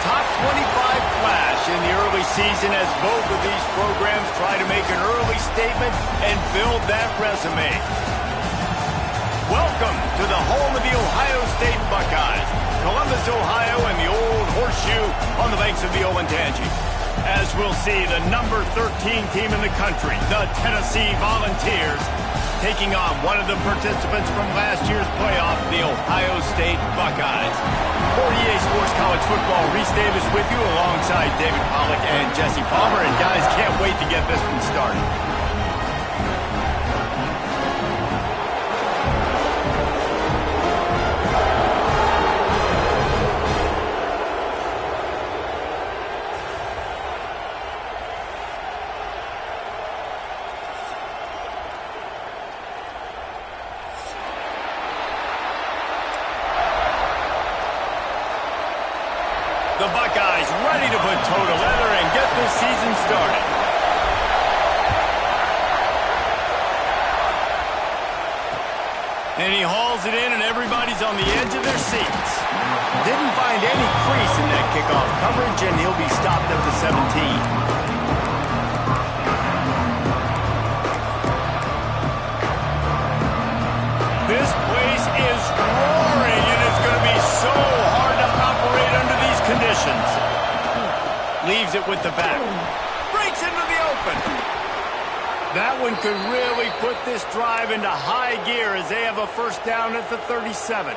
top 25 clash in the early season as both of these programs try to make an early statement and build that resume. Welcome to the home of the Ohio State Buckeyes, Columbus, Ohio, and the old horseshoe on the banks of the Ncaa26. As we'll see, the number 13 team in the country, the Tennessee Volunteers, taking on one of the participants from last year's playoff, the Ohio State Buckeyes. For EA Sports College Football, Reese Davis with you alongside David Pollack and Jesse Palmer. And guys, can't wait to get this one started. The Buckeyes ready to put toe to leather and get this season started. And he hauls it in, and everybody's on the edge of their seats. Didn't find any crease in that kickoff coverage, and he'll be stopped at the 17. This place is roaring, and it's going to be so hard to operate under these conditions. Leaves it with the back. Breaks into the open. That one could really put this drive into high gear as they have a first down at the 37.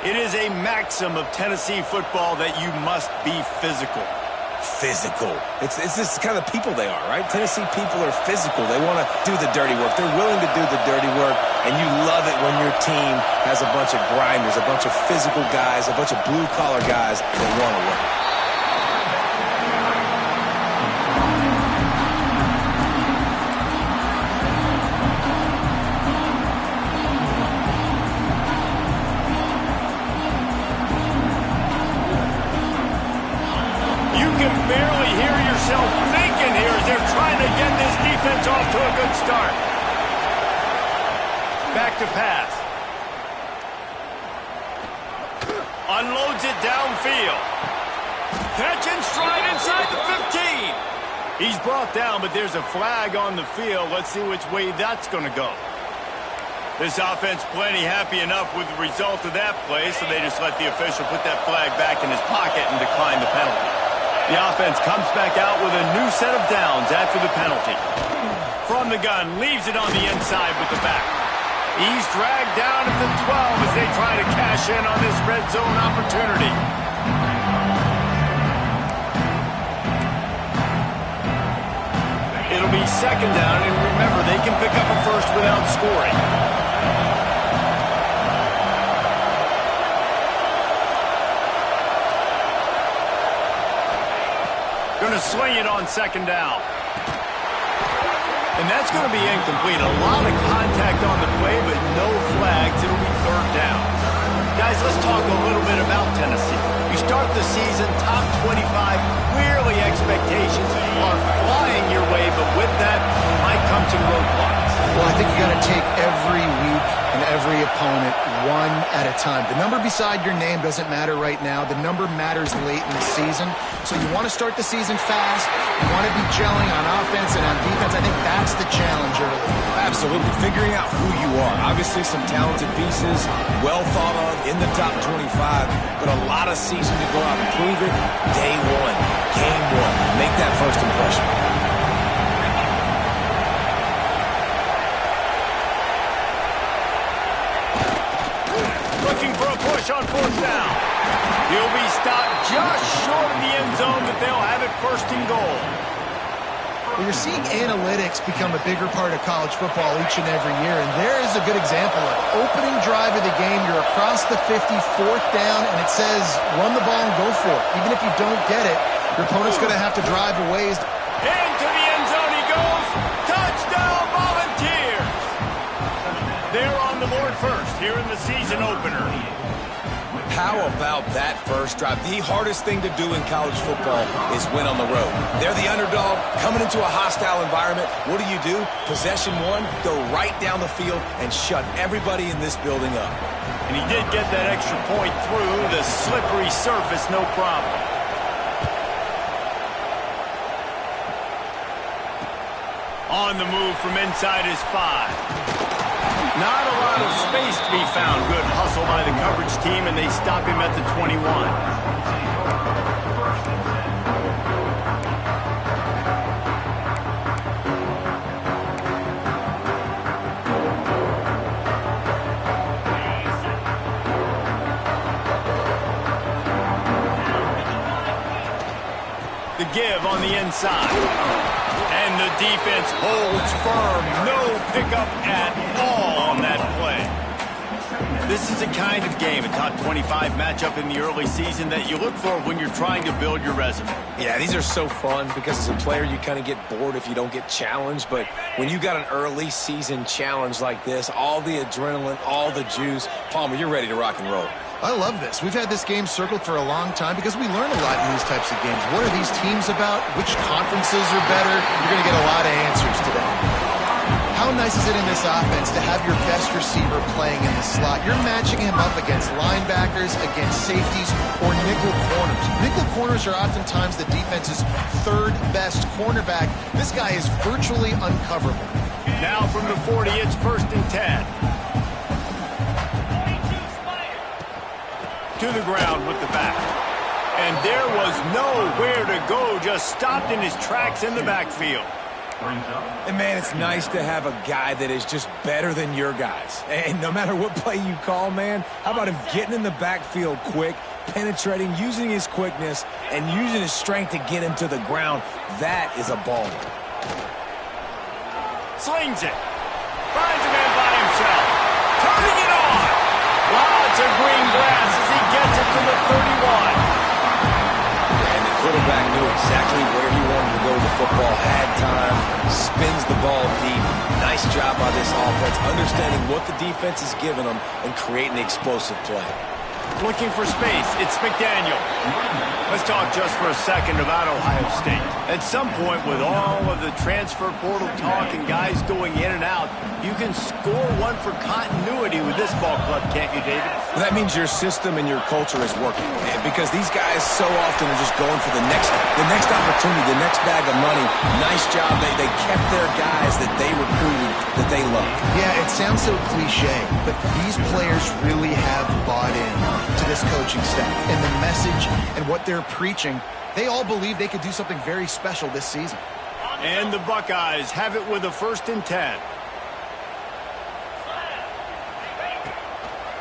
It is a maxim of Tennessee football that you must be physical. Physical. It's this kind of people they are, right? Tennessee people are physical. They want to do the dirty work. They're willing to do the dirty work, and you love it when your team has a bunch of grinders, a bunch of physical guys, a bunch of blue-collar guys that want to win. Barely hear yourself thinking here as they're trying to get this defense off to a good start. Back to pass. Unloads it downfield. Catch and stride inside the 15. He's brought down, but there's a flag on the field. Let's see which way that's going to go. This offense plenty happy enough with the result of that play, so they just let the official put that flag back in his pocket and decline the penalty. The offense comes back out with a new set of downs after the penalty. From the gun, leaves it on the inside with the back. He's dragged down at the 12 as they try to cash in on this red zone opportunity. It'll be second down, and remember, they can pick up a first without scoring. Going to swing it on second down. And that's going to be incomplete. A lot of contact on the play, but no flags. It'll be third down. Guys, let's talk a little bit about Tennessee. You start the season top 25. Clearly expectations are flying your way, but with that might come some roadblocks. Well, I think you got to take every week and every opponent one at a time. The number beside your name doesn't matter right now. The number matters late in the season. So you want to start the season fast. You want to be gelling on offense and on defense. I think that's the challenge early. Absolutely. Figuring out who you are. Obviously some talented pieces, well thought of in the top 25, but a lot of season to go out and prove it. Day one, game one. Make that first impression. Looking for a push on fourth down. He'll be stopped just short of the end zone, but they'll have it first and goal. Well, you're seeing analytics become a bigger part of college football each and every year, and there is a good example of it. Opening drive of the game, you're across the 50, fourth down, and it says run the ball and go for it. Even if you don't get it, your opponent's going to have to drive a ways. Into the end zone he goes. Touchdown, Volunteers! They're on the board first here in the season opener. How about that first drive? The hardest thing to do in college football is win on the road. They're the underdog coming into a hostile environment. What do? Possession one, go right down the field and shut everybody in this building up. And he did get that extra point through the slippery surface, no problem. On the move from inside his 5. Not a lot of space to be found. Good hustle by the coverage team, and they stop him at the 21. The give on the inside. And the defense holds firm. No pickup at all on that play. This is a kind of game, a top 25 matchup in the early season that you look for when you're trying to build your resume. Yeah, these are so fun because as a player you kind of get bored if you don't get challenged. But when you got an early season challenge like this, all the adrenaline, all the juice, Palmer, you're ready to rock and roll. I love this. We've had this game circled for a long time because we learn a lot in these types of games. What are these teams about? Which conferences are better? You're going to get a lot of answers today. How nice is it in this offense to have your best receiver playing in the slot? You're matching him up against linebackers, against safeties, or nickel corners. Nickel corners are oftentimes the defense's third best cornerback. This guy is virtually uncoverable. Now from the 40, it's 1st and 10. To the ground with the back. And there was nowhere to go, just stopped in his tracks in the backfield. And, man, it's nice to have a guy that is just better than your guys. And no matter what play you call, man, how about him getting in the backfield quick, penetrating, using his quickness, and using his strength to get him to the ground? That is a baller. Slings it. Finds a man by himself. Turning it on. Lots of green grass as he gets it to the 31. And the quarterback knew exactly where he wanted to go with the football, had time, spins the ball deep. Nice job by this offense, understanding what the defense is giving them and creating the explosive play. Looking for space, it's McDaniel. Let's talk just for a second about Ohio State. At some point, with all of the transfer portal talk and guys going in and out, you can score one for continuity with this ball club, can't you, David? Well, that means your system and your culture is working, because these guys so often are just going for the next opportunity, the next bag of money. Nice job. They kept their guys that they recruited, that they love. Yeah, it sounds so cliche, but these players really have bought in to this coaching staff and the message and what they're preaching. They all believe they could do something very special this season. And the Buckeyes have it with a 1st and 10.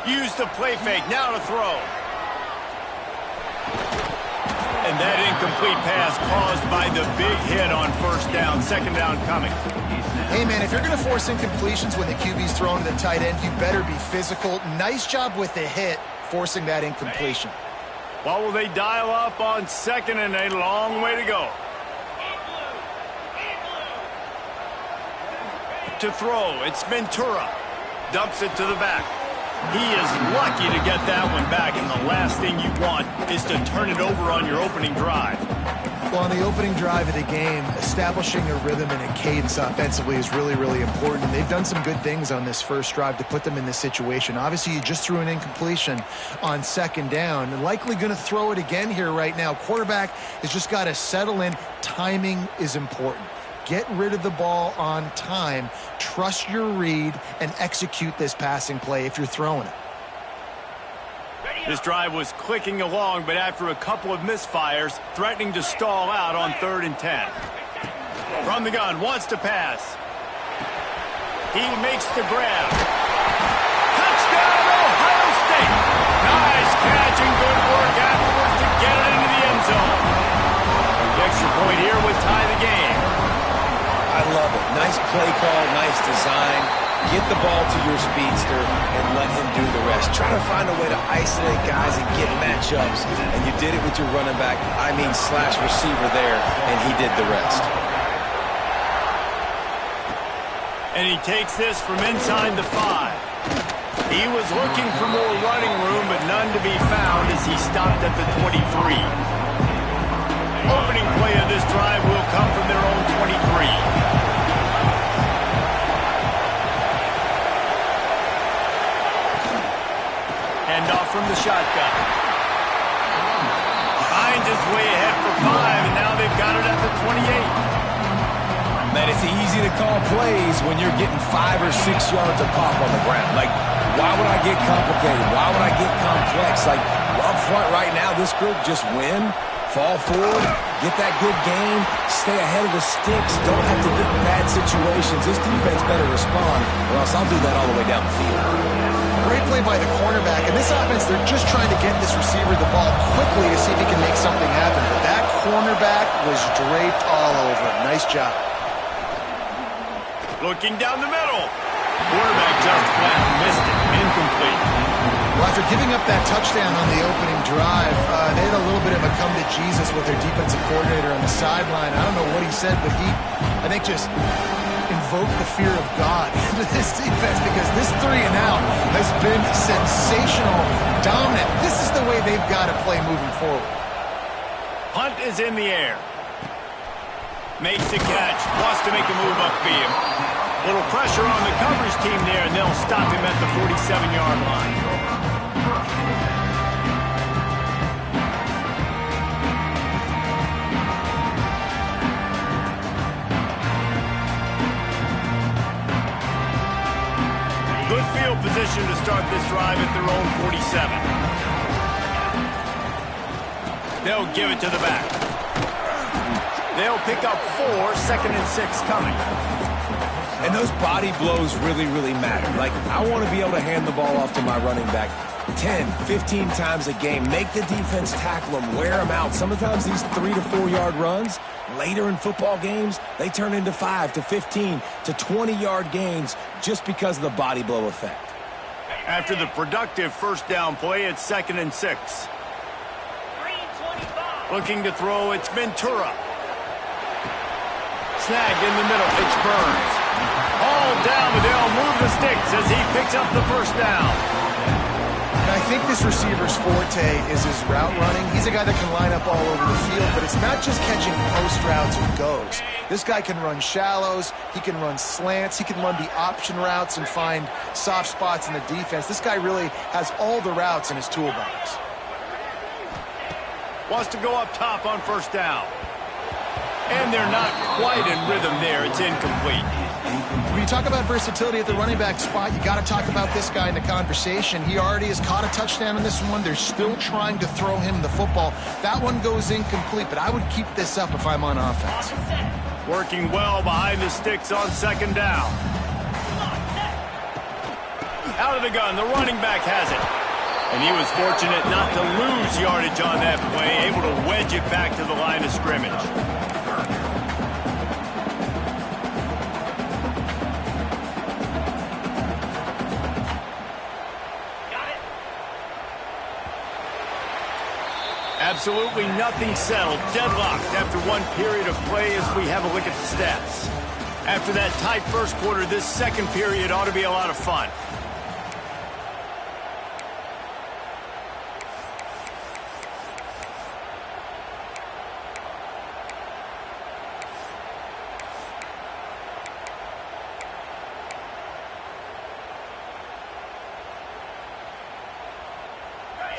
Use the play fake, now to throw. And that incomplete pass caused by the big hit on 1st down, 2nd down coming. Hey, man, if you're going to force incompletions when the QB's throwing to the tight end, you better be physical. Nice job with the hit, forcing that incompletion. What will they dial up on 2nd and a long way to go? To throw, it's Ventura. Dumps it to the back. He is lucky to get that one back, and the last thing you want is to turn it over on your opening drive. Well, on the opening drive of the game, establishing a rhythm and a cadence offensively is really, really important. They've done some good things on this first drive to put them in this situation. Obviously, you just threw an incompletion on 2nd down, and likely going to throw it again here right now. Quarterback has just got to settle in. Timing is important. Get rid of the ball on time, trust your read, and execute this passing play if you're throwing it. This drive was clicking along, but after a couple of misfires, threatening to stall out on 3rd and 10. From the gun, wants to pass. He makes the grab. Touchdown, Ohio State! Nice catch and good work afterwards to get it into the end zone. The extra point here would tie the game. I love it. Nice play call, nice design. Get the ball to your speedster and let him do the rest. Try to find a way to isolate guys and get matchups. And you did it with your running back, slash receiver there, and he did the rest. And he takes this from inside the 5. He was looking for more running room, but none to be found as he stopped at the 23. Opening play of this drive will come from their own 23. Handoff from the shotgun. Finds his way ahead for 5, and now they've got it at the 28. Man, it's easy to call plays when you're getting 5 or 6 yards of pop on the ground. Like, why would I get complicated? Why would I get complex? Like, up front right now, this group just win, fall forward, get that good game, stay ahead of the sticks, don't have to get in bad situations. This defense better respond, or else I'll do that all the way down the field. Great play by the cornerback. In this offense, they're just trying to get this receiver the ball quickly to see if he can make something happen. But that cornerback was draped all over him. Nice job. Looking down the middle. Quarterback just flat missed it. Incomplete. Well, after giving up that touchdown on the opening drive, they had a little bit of a come to Jesus with their defensive coordinator on the sideline. I don't know what he said, but he, I think, just invoked the fear of God into this defense because this 3-and-out has been sensational, dominant. This is the way they've got to play moving forward. Punt is in the air. Makes the catch. Wants to make a move upfield. Little pressure on the coverage team there, and they'll stop him at the 47-yard line. Good field position to start this drive at their own 47. They'll give it to the back. They'll pick up 4, 2nd and 6 coming. And those body blows really, really matter. Like, I want to be able to hand the ball off to my running back 10, 15 times a game. Make the defense tackle them, wear them out. Sometimes these 3 to 4 yard runs, later in football games, they turn into 5 to 15 to 20-yard gains just because of the body blow effect. After the productive first down play, it's 2nd and 6. Looking to throw, it's Ventura. Snagged in the middle, it's Burns. All down, but they'll move the sticks as he picks up the first down. And I think this receiver's forte is his route running. He's a guy that can line up all over the field, but it's not just catching post routes or goes. This guy can run shallows, he can run slants, he can run the option routes and find soft spots in the defense. This guy really has all the routes in his toolbox. Wants to go up top on first down. And they're not quite in rhythm there. It's incomplete. When you talk about versatility at the running back spot, you got to talk about this guy in the conversation. He already has caught a touchdown in this one. They're still trying to throw him the football. That one goes incomplete, but I would keep this up if I'm on offense. Working well behind the sticks on 2nd down. Out of the gun, the running back has it. And he was fortunate not to lose yardage on that play, able to wedge it back to the line of scrimmage. Absolutely nothing settled. Deadlocked after one period of play as we have a look at the stats. After that tight first quarter, this second period ought to be a lot of fun.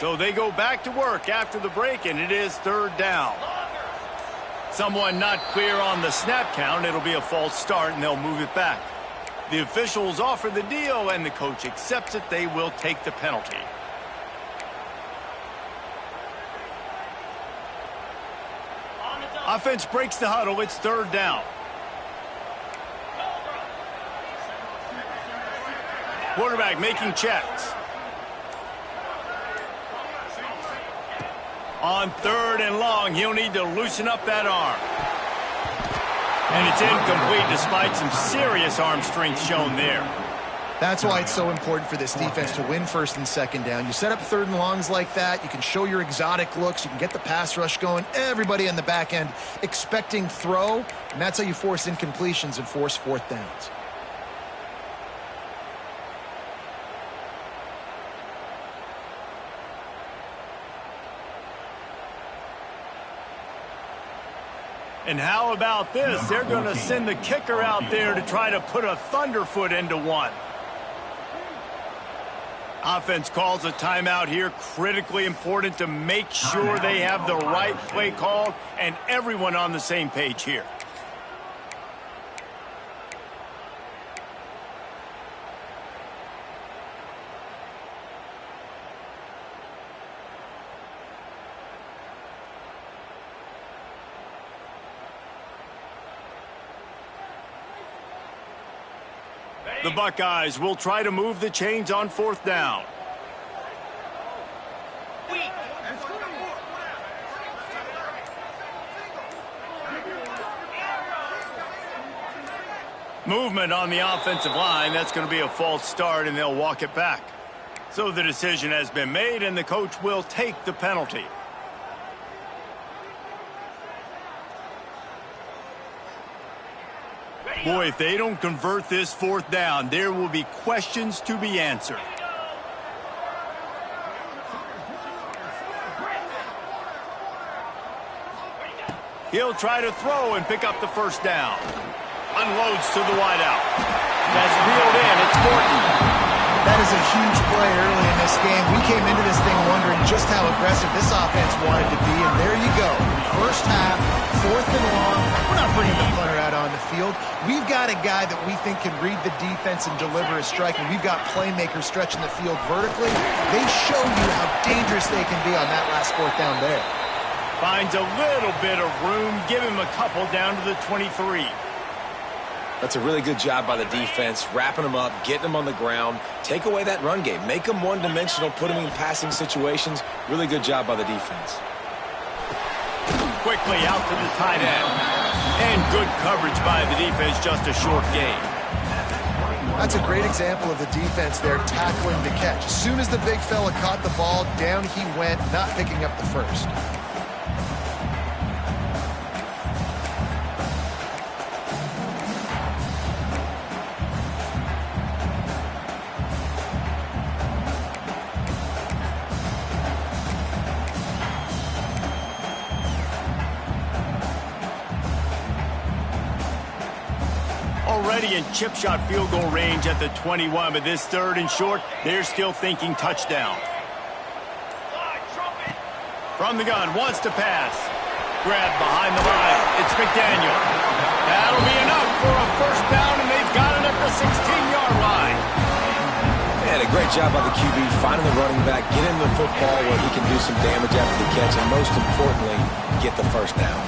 So they go back to work after the break, and it is 3rd down. Someone not clear on the snap count. It'll be a false start, and they'll move it back. The officials offer the deal, and the coach accepts it. They will take the penalty. Offense breaks the huddle. It's 3rd down. Quarterback making checks. On 3rd and long, he'll need to loosen up that arm. And it's incomplete despite some serious arm strength shown there. That's why it's so important for this defense to win 1st and 2nd down. You set up 3rd and longs like that, you can show your exotic looks, you can get the pass rush going, everybody on the back end expecting throw, and that's how you force incompletions and force 4th downs. And how about this? They're going to send the kicker out there to try to put a thunderfoot into one. Offense calls a timeout here. Critically important to make sure they have the right play called and everyone on the same page here. The Buckeyes will try to move the chains on 4th down. Movement on the offensive line. That's going to be a false start, and they'll walk it back. So the decision has been made, and the coach will take the penalty. Boy, if they don't convert this 4th down, there will be questions to be answered. He'll try to throw and pick up the 1st down. Unloads to the wideout. That's reeled in. It's Morton. That is a huge play early in this game. We came into this thing wondering just how aggressive this offense wanted to be, and there you go. First half, 4th and long. We're not bringing the punter out on the field. We've got a guy that we think can read the defense and deliver a strike, and we've got playmakers stretching the field vertically. They show you how dangerous they can be on that last 4th down there. Finds a little bit of room. Give him a couple down to the 23. That's a really good job by the defense, wrapping them up, getting them on the ground. Take away that run game. Make them one-dimensional, put them in passing situations. Really good job by the defense. Quickly out to the tight end. And good coverage by the defense, just a short gain. That's a great example of the defense there tackling the catch. As soon as the big fella caught the ball, down he went, not picking up the first. Already in chip shot field goal range at the 21, but this 3rd and short, they're still thinking touchdown. From the gun, wants to pass. Grab behind the line. It's McDaniel. That'll be enough for a 1st down, and they've got it at the 16-yard line. And a great job by the QB finding the running back, get him the football where he can do some damage after the catch, and most importantly, get the 1st down.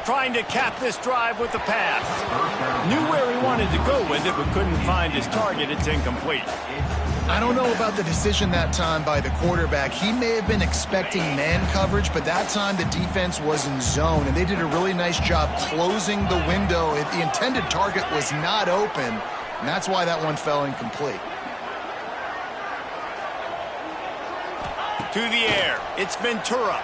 Trying to cap this drive with the pass. Knew where he wanted to go with it, but couldn't find his target. It's incomplete. I don't know about the decision that time by the quarterback. He may have been expecting man coverage, but that time the defense was in zone, and they did a really nice job closing the window. The intended target was not open, and that's why that one fell incomplete. To the air. It's Ventura.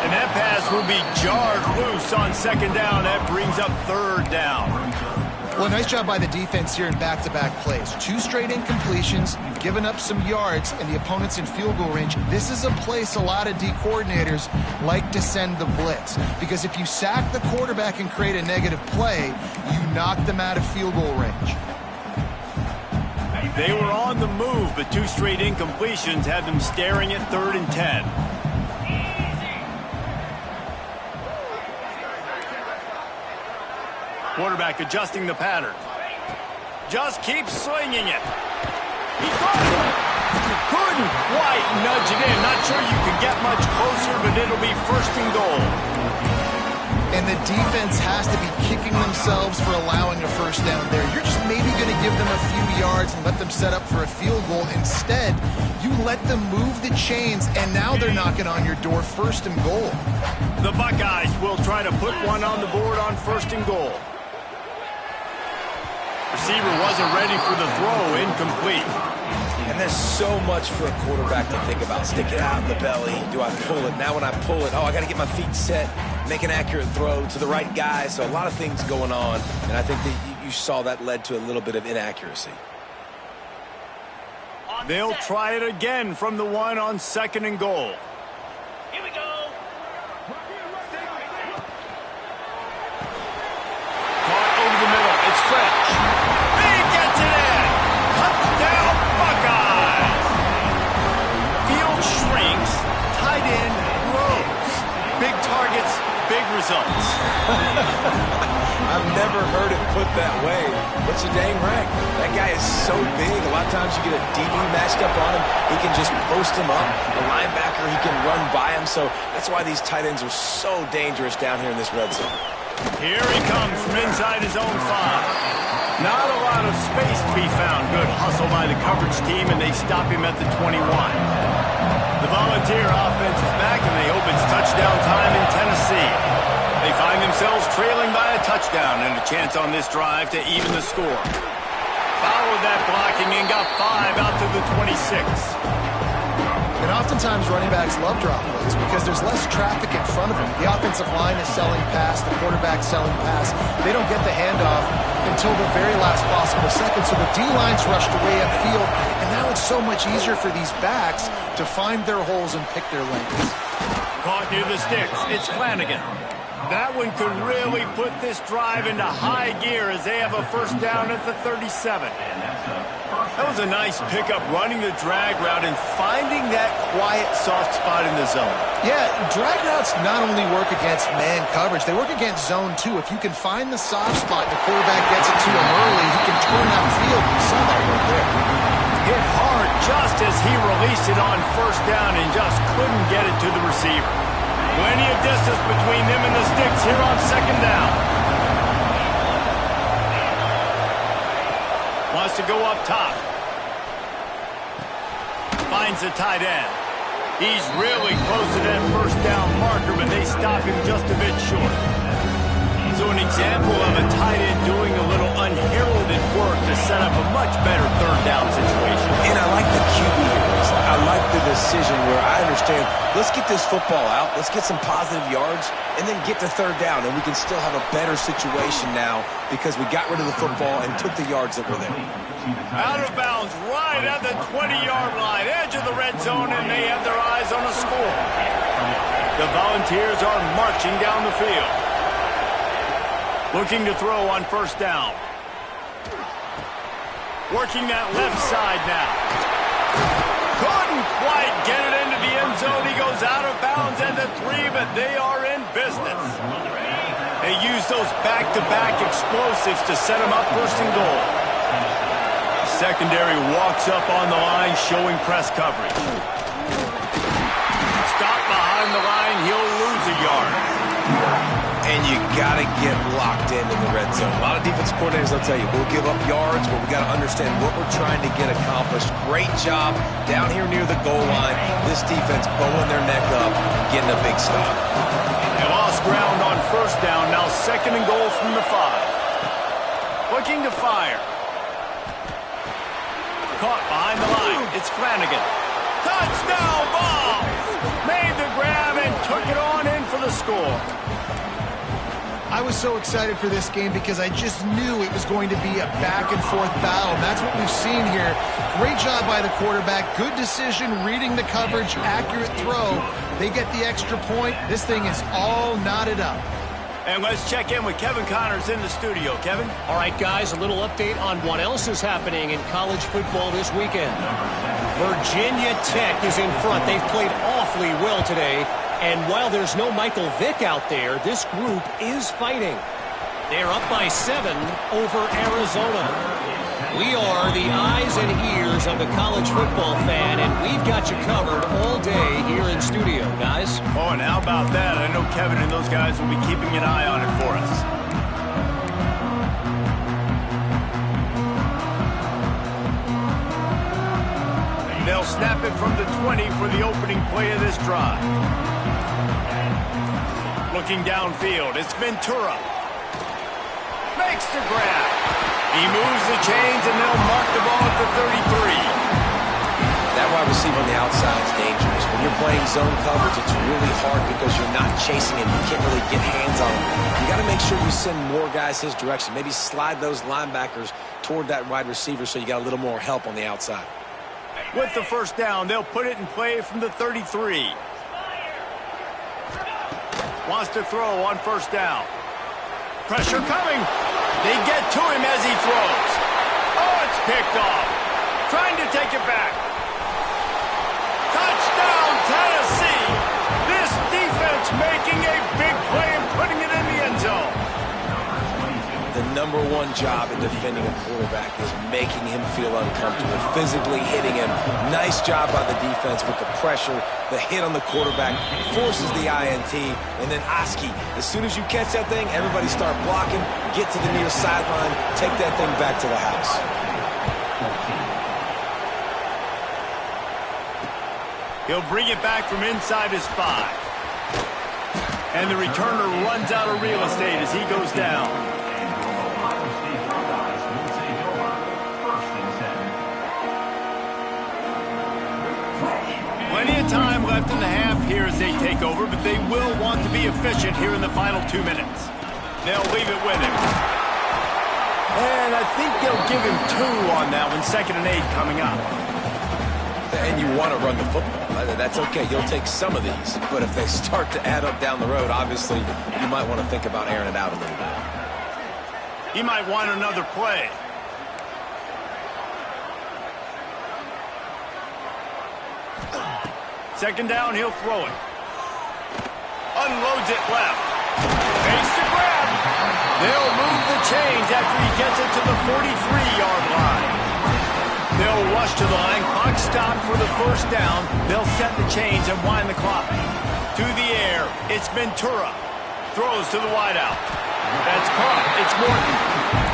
And that pass will be jarred loose on 2nd down. That brings up 3rd down. Well, nice job by the defense here in back-to-back plays. 2 straight incompletions. You've given up some yards, and the opponent's in field goal range. This is a place a lot of D coordinators like to send the blitz, because if you sack the quarterback and create a negative play, you knock them out of field goal range. They were on the move, but 2 straight incompletions had them staring at 3rd and 10. Quarterback adjusting the pattern. Just keeps swinging it. He couldn't quite nudge it in. Not sure you can get much closer, but it'll be 1st and goal. And the defense has to be kicking themselves for allowing a 1st down there. You're just maybe going to give them a few yards and let them set up for a field goal. Instead, you let them move the chains, and now they're knocking on your door, 1st and goal. The Buckeyes will try to put one on the board on 1st and goal. Receiver wasn't ready for the throw, incomplete. And there's so much for a quarterback to think about. Stick it out in the belly. Do I pull it? Now when I pull it, I got to get my feet set, make an accurate throw to the right guy. So a lot of things going on, and I think that you saw that led to a little bit of inaccuracy. They'll try it again from the 1 on 2nd and goal. tight end grows. Big targets, big results. I've never heard it put that way, but you're dang right. That guy is so big. A lot of times you get a DB matched up on him. He can just post him up. A linebacker, he can run by him. So that's why these tight ends are so dangerous down here in this red zone. Here he comes from inside his own 5. Not a lot of space to be found. Good hustle by the coverage team, and they stop him at the 21. The Volunteer offense is back, and they hope it's touchdown time in Tennessee. They find themselves trailing by a touchdown and a chance on this drive to even the score. Followed that blocking and got 5 out to the 26. And oftentimes running backs love drop plays because there's less traffic in front of them. The offensive line is selling pass, the quarterback's selling pass. They don't get the handoff until the very last possible second, so the D-line's rushed away upfield, and now it's so much easier for these backs to find their holes and pick their lanes. Caught near the sticks. It's Flanagan. That one could really put this drive into high gear as they have a first down at the 37. That was a nice pickup, running the drag route and finding that quiet, soft spot in the zone. Yeah, drag routes not only work against man coverage, they work against zone too. If you can find the soft spot and the quarterback gets it to him early, he can turn outfield. You saw that right there. Hit hard just as he released it on first down and just couldn't get it to the receiver. Plenty of distance between them and the sticks here on second down. Wants to go up top. Finds the tight end. He's really close to that first down marker, but they stop him just a bit short. So an example of a tight end doing a little unheralded work to set up a much better third down situation. And I like the QB here. I like the decision where I understand, let's get this football out, let's get some positive yards, and then get to third down, and we can still have a better situation now because we got rid of the football and took the yards that were there. Out of bounds, right at the 20-yard line, edge of the red zone, and they have their eyes on a score. The Volunteers are marching down the field. Looking to throw on first down. Working that left side now. Couldn't quite get it into the end zone. He goes out of bounds at the 3, but they are in business. They use those back-to-back explosives to set him up first and goal. Secondary walks up on the line, showing press coverage. Stop behind the line, he'll lose a yard. And you got to get locked in the red zone. A lot of defensive coordinators, I'll tell you, we'll give up yards, but we got to understand what we're trying to get accomplished. Great job down here near the goal line. This defense bowing their neck up, getting a big stop. They lost ground on first down. Now second and goal from the 5. Looking to fire. Caught behind the line. It's Flanagan. Touchdown ball! Made the grab and took it on in for the score. I was so excited for this game because I just knew it was going to be a back-and-forth battle. And that's what we've seen here. Great job by the quarterback. Good decision, reading the coverage, accurate throw. They get the extra point. This thing is all knotted up. And let's check in with Kevin Connors in the studio. Kevin? All right, guys, a little update on what else is happening in college football this weekend. Virginia Tech is in front. They've played awfully well today. And while there's no Michael Vick out there, this group is fighting. They're up by 7 over Arizona. We are the eyes and ears of the college football fan, and we've got you covered all day here in studio, guys. Oh, and how about that? I know Kevin and those guys will be keeping an eye on it for us. They'll snap it from the 20 for the opening play of this drive. Looking downfield, it's Ventura. Makes the grab. He moves the chains, and they'll mark the ball at the 33. That wide receiver on the outside is dangerous. When you're playing zone coverage, it's really hard because you're not chasing him. You can't really get hands on him. You got to make sure you send more guys his direction. Maybe slide those linebackers toward that wide receiver so you got a little more help on the outside. With the first down, they'll put it in play from the 33. Wants to throw on first down. Pressure coming. They get to him as he throws. Oh, it's picked off. Trying to take it back. Touchdown, Tennessee. #1 job in defending a quarterback is making him feel uncomfortable, physically hitting him. Nice job by the defense with the pressure, the hit on the quarterback, forces the INT, and then Oski. As soon as you catch that thing, everybody start blocking, get to the near sideline, take that thing back to the house. He'll bring it back from inside his 5. And the returner runs out of real estate as he goes down. Plenty of time left in the half here as they take over, but they will want to be efficient here in the final 2 minutes. They'll leave it with him. And I think they'll give him 2 on that one, 2nd and 8 coming up. And you want to run the football. That's okay. You'll take some of these. But if they start to add up down the road, obviously, you might want to think about airing it out a little bit. He might want another play. Second down, he'll throw it. Unloads it left. Face to grab. They'll move the chains after he gets it to the 43-yard line. They'll rush to the line. Clock stopped for the first down. They'll set the chains and wind the clock. To the air. It's Ventura. Throws to the wideout. That's caught. It's Morton.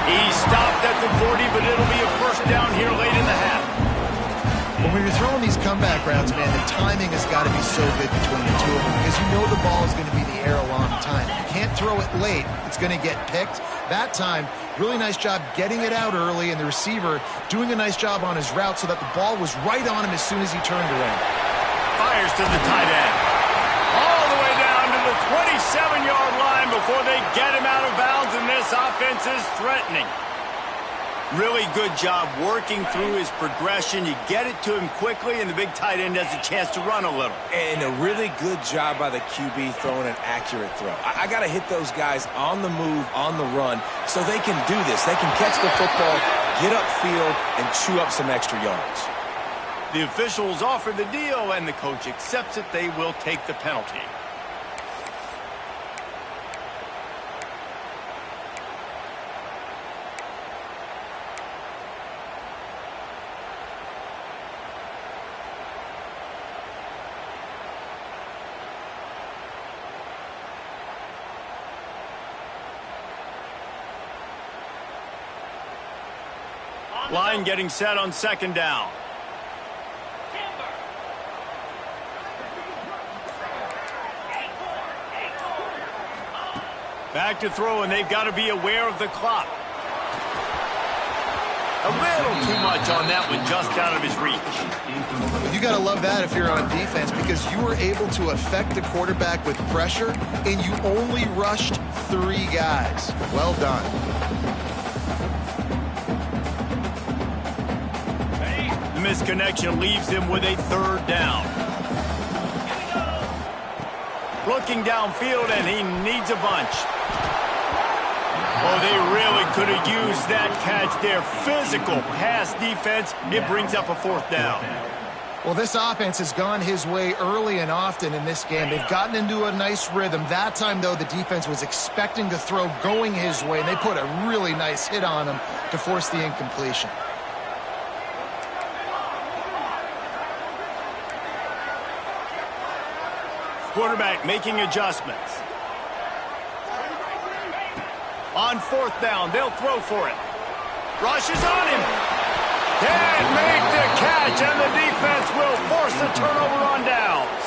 He stopped at the 40, but it'll be a first down here late in the half. When you're throwing these comeback routes, man, the timing has got to be so good between the two of them because you know the ball is going to be in the air a long time. You can't throw it late. It's going to get picked. That time, really nice job getting it out early, and the receiver doing a nice job on his route so that the ball was right on him as soon as he turned around. Fires to the tight end. All the way down to the 27-yard line before they get him out of bounds, and this offense is threatening. Really good job working through his progression. You get it to him quickly, and the big tight end has a chance to run a little. And a really good job by the QB throwing an accurate throw. I got to hit those guys on the move, on the run, so they can do this. They can catch the football, get upfield, and chew up some extra yards. The officials offer the deal, and the coach accepts it. They will take the penalty. Line getting set on second down. Back to throw, and they've got to be aware of the clock. A little too much on that one, just out of his reach. You got to love that if you're on defense because you were able to affect the quarterback with pressure, and you only rushed 3 guys. Well done. The misconnection leaves him with a 3rd down. Looking downfield, and he needs a bunch. Oh, they really could have used that catch there. Physical pass defense. It brings up a 4th down. Well, this offense has gone his way early and often in this game. They've gotten into a nice rhythm. That time, though, the defense was expecting the throw going his way, and they put a really nice hit on him to force the incompletion. Quarterback making adjustments. On 4th down, they'll throw for it. Rush is on him. Can't make the catch, and the defense will force the turnover on downs.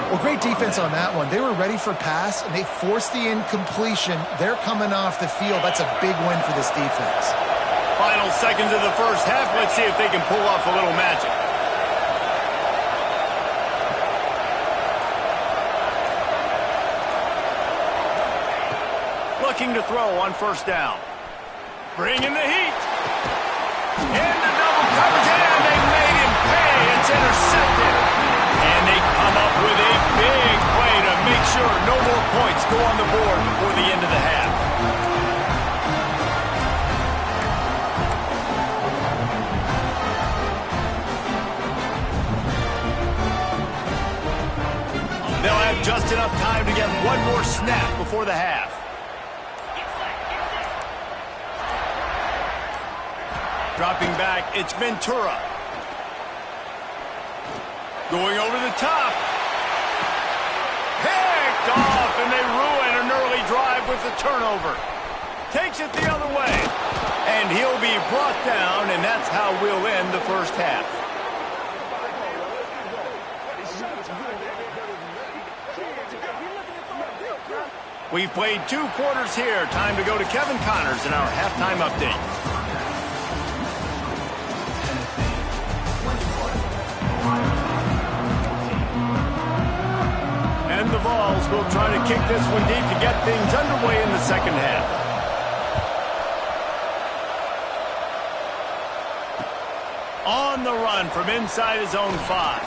Well, great defense on that one. They were ready for pass, and they forced the incompletion. They're coming off the field. That's a big win for this defense. Final seconds of the first half. Let's see if they can pull off a little magic. Looking to throw on 1st down. Bringing the heat. Into double coverage, and they made him pay. It's intercepted. And they come up with a big play to make sure no more points go on the board before the end of the half. They'll have just enough time to get one more snap before the half. Dropping back, it's Ventura. Going over the top. Picked off, and they ruin an early drive with the turnover. Takes it the other way. And he'll be brought down, and that's how we'll end the first half. We've played 2 quarters here. Time to go to Kevin Connors in our halftime update. And the Vols will try to kick this one deep to get things underway in the second half. On the run from inside his own 5.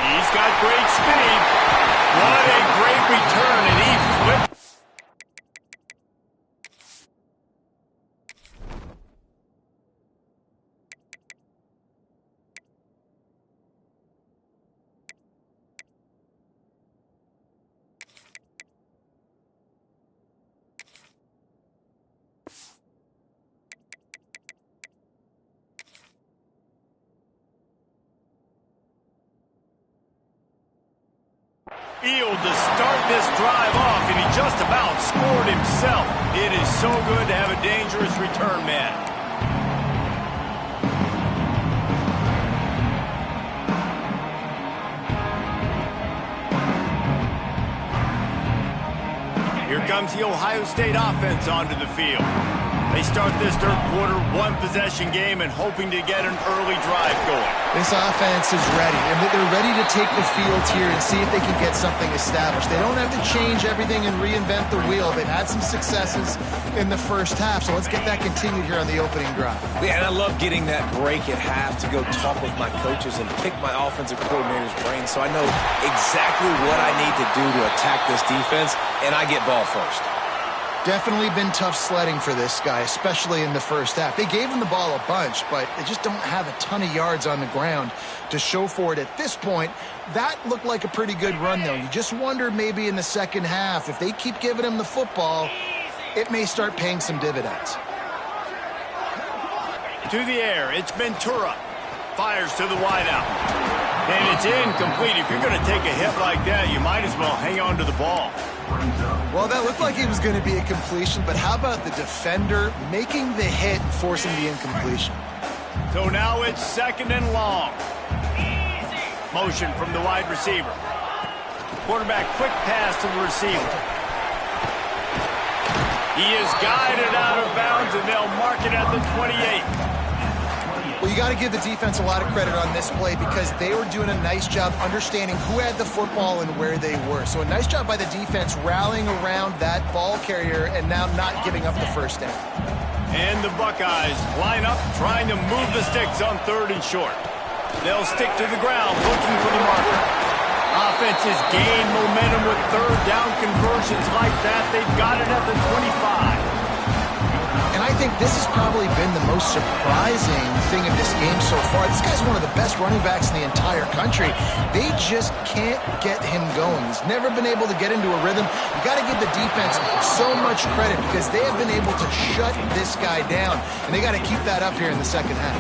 He's got great speed. What a great return, and he flipped. Field to start this drive off, and he just about scored himself. It is so good to have a dangerous return man. Here comes the Ohio State offense onto the field. They start this third quarter one-possession game and hoping to get an early drive going. This offense is ready, and they're ready to take the field here and see if they can get something established. They don't have to change everything and reinvent the wheel. They've had some successes in the first half, so let's get that continued here on the opening drive. Yeah, and I love getting that break at half to go talk with my coaches and pick my offensive coordinator's brain so I know exactly what I need to do to attack this defense, and I get ball first. Definitely been tough sledding for this guy, especially in the first half. They gave him the ball a bunch, but they just don't have a ton of yards on the ground to show for it at this point. That looked like a pretty good run, though. You just wonder maybe in the second half, if they keep giving him the football, it may start paying some dividends. To the air, it's Ventura. Fires to the wideout. And it's incomplete. If you're going to take a hit like that, you might as well hang on to the ball. Well, that looked like it was going to be a completion, but how about the defender making the hit, forcing the incompletion? So now it's second and long. Motion from the wide receiver. Quarterback quick pass to the receiver. He is guided out of bounds, and they'll mark it at the 28. Well, you got to give the defense a lot of credit on this play because they were doing a nice job understanding who had the football and where they were. So a nice job by the defense rallying around that ball carrier and now not giving up the first down. And the Buckeyes line up trying to move the sticks on 3rd and short. They'll stick to the ground looking for the marker. Offenses gain momentum with 3rd down conversions like that. They've got it at the 25. And I think this has probably been the most surprising thing of this game so far. This guy's one of the best running backs in the entire country. They just can't get him going. He's never been able to get into a rhythm. You got to give the defense so much credit because they have been able to shut this guy down. And they got to keep that up here in the second half.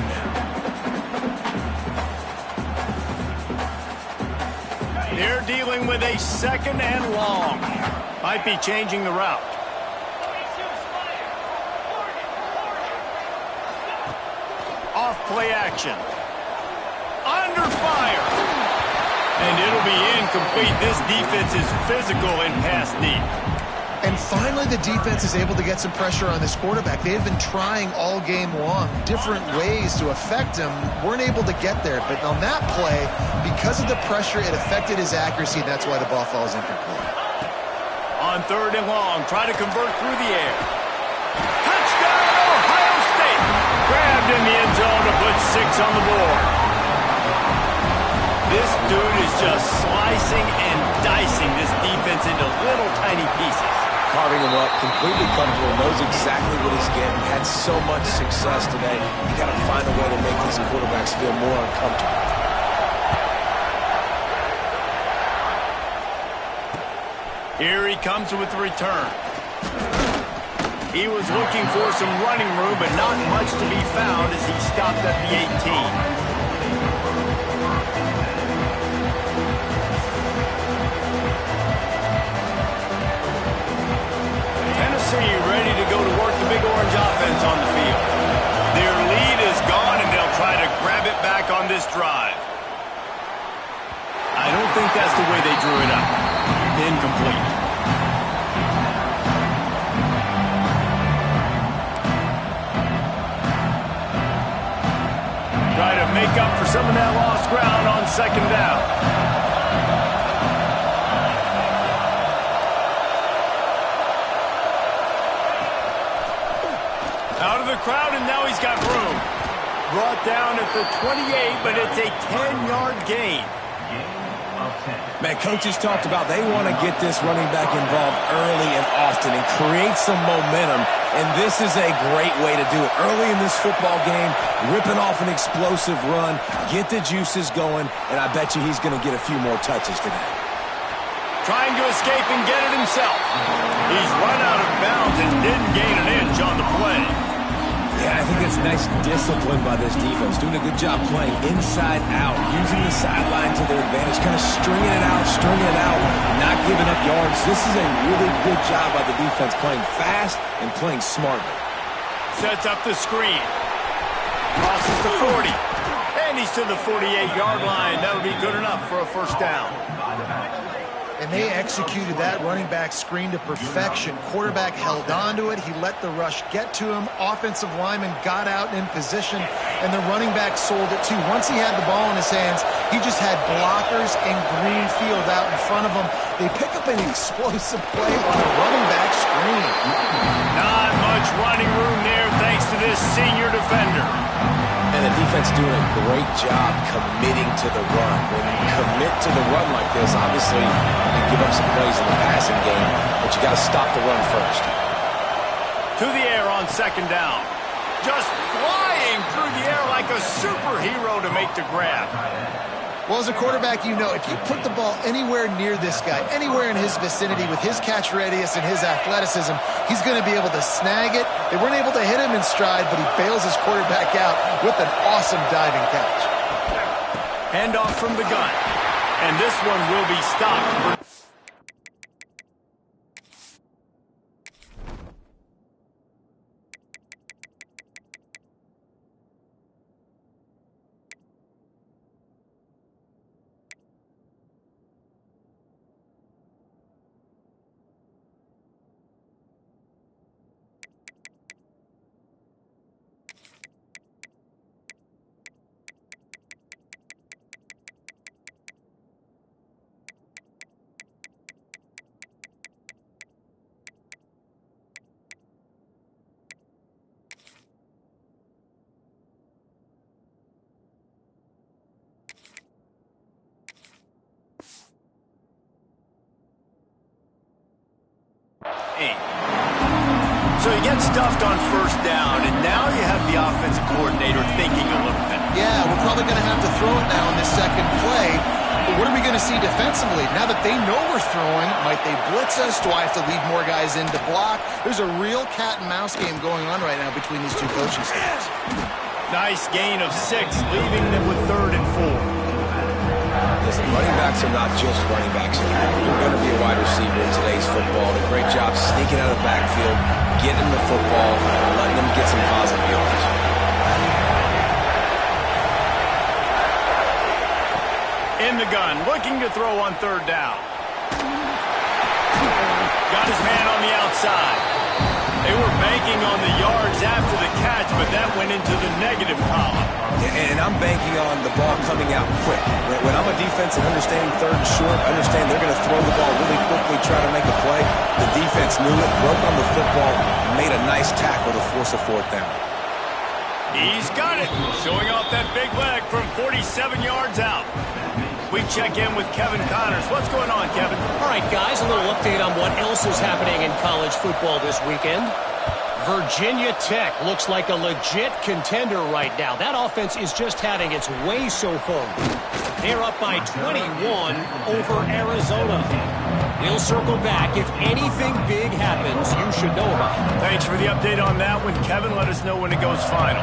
They're dealing with a second and long. Might be changing the route. Off play action. Under fire. And it'll be incomplete. This defense is physical and pass deep. And finally, the defense is able to get some pressure on this quarterback. They have been trying all game long, different ways to affect him. Weren't able to get there. But on that play, because of the pressure, it affected his accuracy. That's why the ball falls incomplete. On 3rd and long, try to convert through the air. Touchdown, Ohio State! Grabbed in the end zone to put 6 on the board. This dude is just slicing and dicing this defense into little tiny pieces. Carving him up, completely comfortable, knows exactly what he's getting. Had so much success today. You got to find a way to make these quarterbacks feel more uncomfortable. Here he comes with the return. He was looking for some running room, but not much to be found as he stopped at the 18. Tennessee ready to go to work the Big Orange offense on the field. Their lead is gone, and they'll try to grab it back on this drive. I don't think that's the way they drew it up. Incomplete. Try to make up for some of that lost ground on second down. Out of the crowd, and now he's got room. Brought down at the 28, but it's a 10-yard gain. Man, coaches talked about they want to get this running back involved early and often and create some momentum, and this is a great way to do it. Early in this football game, ripping off an explosive run, get the juices going, and I bet you he's going to get a few more touches today. Trying to escape and get it himself. He's run out of bounds and didn't gain an inch on the play. Yeah, I think that's nice discipline by this defense. Doing a good job playing inside out, using the sideline to their advantage, kind of stringing it out, not giving up yards. This is a really good job by the defense, playing fast and playing smartly. Sets up the screen. Crosses the 40. And he's to the 48-yard line. That'll be good enough for a first down. And they executed that running back screen to perfection. Quarterback held on to it. He let the rush get to him. Offensive lineman got out in position, and the running back sold it too. Once he had the ball in his hands, he just had blockers and green field out in front of him. They pick up an explosive play on a running back screen. Not much running room there thanks to this senior defender. And the defense doing a great job committing to the run. When you commit to the run like this, obviously you can give up some plays in the passing game, but you got to stop the run first. To the air on second down. Just flying through the air like a superhero to make the grab. Well, as a quarterback, you know, if you put the ball anywhere near this guy, anywhere in his vicinity with his catch radius and his athleticism, he's going to be able to snag it. They weren't able to hit him in stride, but he bails his quarterback out with an awesome diving catch. Handoff from the gun. And this one will be stopped. So you get stuffed on first down, and now you have the offensive coordinator thinking a little bit. Yeah, we're probably going to have to throw it now in this second play. But what are we going to see defensively? Now that they know we're throwing, might they blitz us? Do I have to leave more guys in to block? There's a real cat and mouse game going on right now between these two coaching staffs. Nice gain of 6, leaving them with 3rd and 4. Listen, running backs are not just running backs anymore. You're going to be a wide receiver in today's football. A great job sneaking out of the backfield, getting the football, and letting them get some positive yards. In the gun, looking to throw on 3rd down. Got his man on the outside. They were banking on the yards after the catch, but that went into the negative column. And I'm banking on the ball coming out quick. When I'm a defense and understanding 3rd and short, understand they're going to throw the ball really quickly, try to make a play. The defense knew it, broke on the football, made a nice tackle to force a 4th down. He's got it, showing off that big leg from 47 yards out. We check in with Kevin Connors. What's going on, Kevin? All right, guys, a little update on what else is happening in college football this weekend. Virginia Tech looks like a legit contender right now. That offense is just having its way so far. They're up by 21 over Arizona. We'll circle back. If anything big happens, you should know about it. Thanks for the update on that one, Kevin. Let us know when it goes final.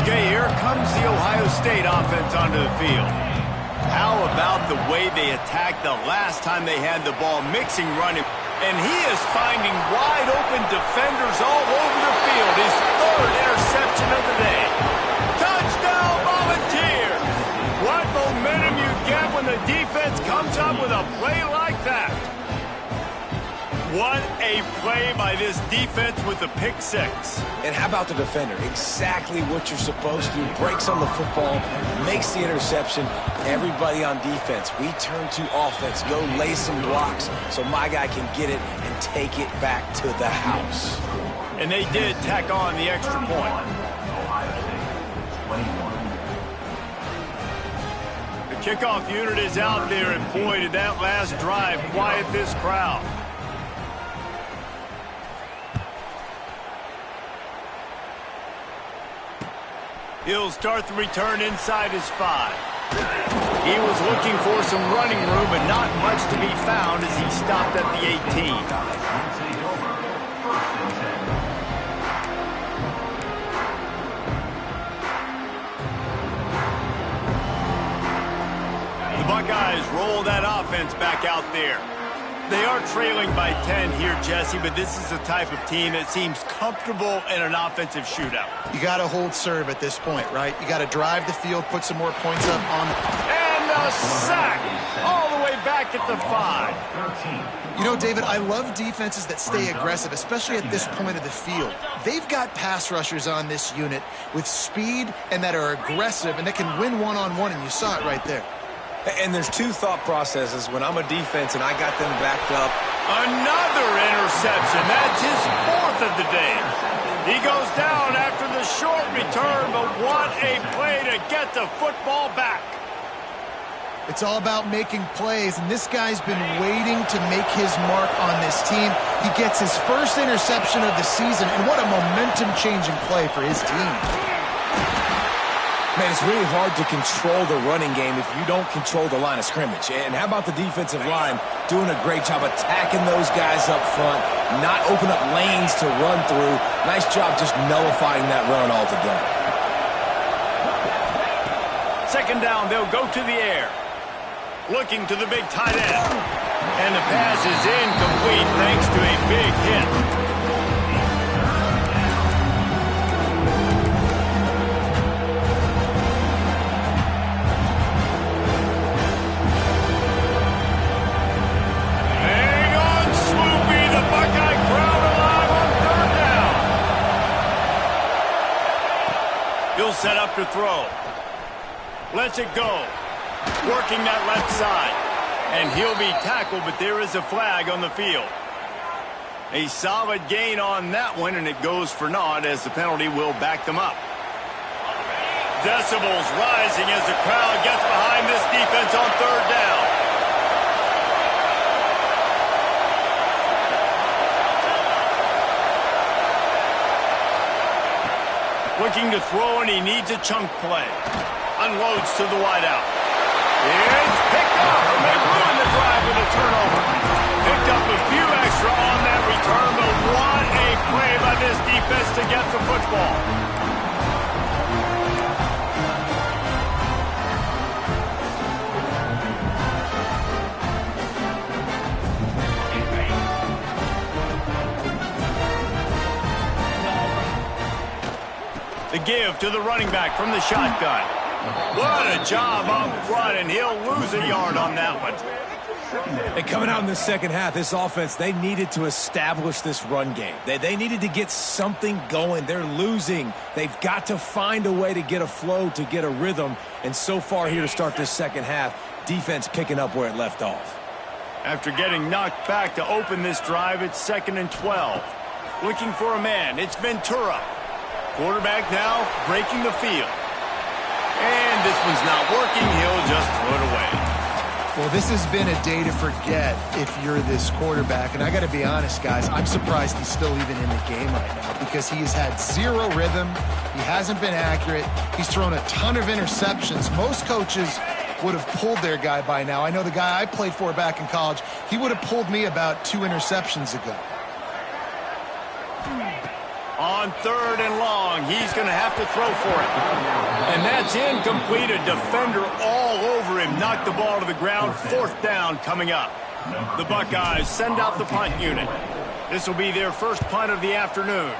Okay, here comes the Ohio State offense onto the field. How about the way they attacked the last time they had the ball, mixing running? And he is finding wide-open defenders all over the field. His third interception of the day. Touchdown, Volunteers! What momentum you get when the defense comes up with a play like that. What a play by this defense with the pick six. And how about the defender? Exactly what you're supposed to do. Breaks on the football, makes the interception. Everybody on defense, we turn to offense. Go lay some blocks so my guy can get it and take it back to the house. And they did tack on the extra point. The kickoff unit is out there, and boy, did that last drive quiet this crowd. He'll start the return inside his 5. He was looking for some running room, but not much to be found as he stopped at the 18. The Buckeyes roll that offense back out there. They are trailing by 10 here, Jesse, but this is the type of team that seems comfortable in an offensive shootout. You got to hold serve at this point, right? You got to drive the field, put some more points up on. And a sack all the way back at the 5. You know, David, I love defenses that stay aggressive, especially at this point of the field. They've got pass rushers on this unit with speed and that are aggressive and that can win one-on-one, and you saw it right there. And there's two thought processes when I'm a defense and I got them backed up. Another interception. That's his 4th of the day. He goes down after the short return, but what a play to get the football back. It's all about making plays, and this guy's been waiting to make his mark on this team. He gets his first interception of the season, and what a momentum-changing play for his team. Man, it's really hard to control the running game if you don't control the line of scrimmage. And how about the defensive line doing a great job attacking those guys up front, not open up lanes to run through. Nice job just nullifying that run altogether. Second down, they'll go to the air. Looking to the big tight end. And the pass is incomplete thanks to a big hit. Set up to throw. Lets it go. Working that left side. And he'll be tackled, but there is a flag on the field. A solid gain on that one, and it goes for naught as the penalty will back them up. Decibels rising as the crowd gets behind this defense on third down. Looking to throw, and he needs a chunk play. Unloads to the wideout. It's picked up, and they ruin the drive with a turnover. Picked up a few extra on that return, but what a play by this defense to get the football. The give to the running back from the shotgun. What a job up front, and he'll lose a yard on that one. And coming out in the second half, this offense, they needed to establish this run game. They needed to get something going. They're losing. They've got to find a way to get a flow, to get a rhythm. And so far here to start this second half, defense picking up where it left off. After getting knocked back to open this drive, it's 2nd and 12. Looking for a man. It's Ventura. Quarterback now breaking the field. And this one's not working, he'll just throw it away. Well, this has been a day to forget if you're this quarterback. And I got to be honest, guys, I'm surprised he's still even in the game right now because he has had zero rhythm. He hasn't been accurate. He's thrown a ton of interceptions. Most coaches would have pulled their guy by now. I know the guy I played for back in college, he would have pulled me about 2 interceptions ago. On 3rd and long, he's going to have to throw for it. And that's incomplete. A defender all over him. Knocked the ball to the ground. 4th down coming up. The Buckeyes send out the punt unit. This will be their first punt of the afternoon.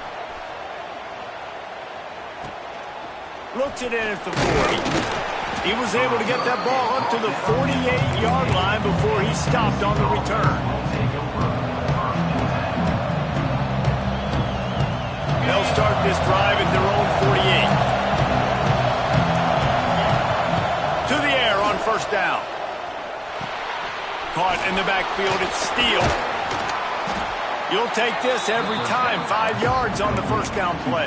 Looks it in at the 40. He was able to get that ball up to the 48-yard line before he stopped on the return. They'll start this drive at their own 48. To the air on 1st down. Caught in the backfield, it's Steele. You'll take this every time. 5 yards on the 1st down play.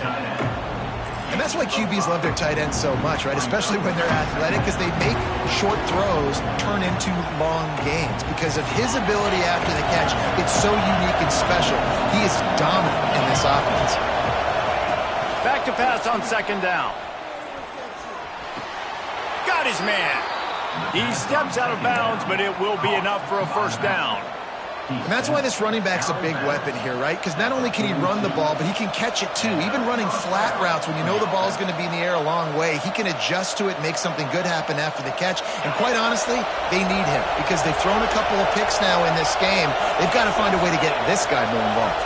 And that's why QBs love their tight ends so much, right? Especially when they're athletic, because they make short throws turn into long gains. Because of his ability after the catch, it's so unique and special. He is dominant in this offense. Back to pass on 2nd down. Got his man. He steps out of bounds, but it will be enough for a 1st down. And that's why this running back's a big weapon here, right? Because not only can he run the ball, but he can catch it too. Even running flat routes when you know the ball's going to be in the air a long way, he can adjust to it and make something good happen after the catch. And quite honestly, they need him because they've thrown a couple of picks now in this game. They've got to find a way to get this guy more involved.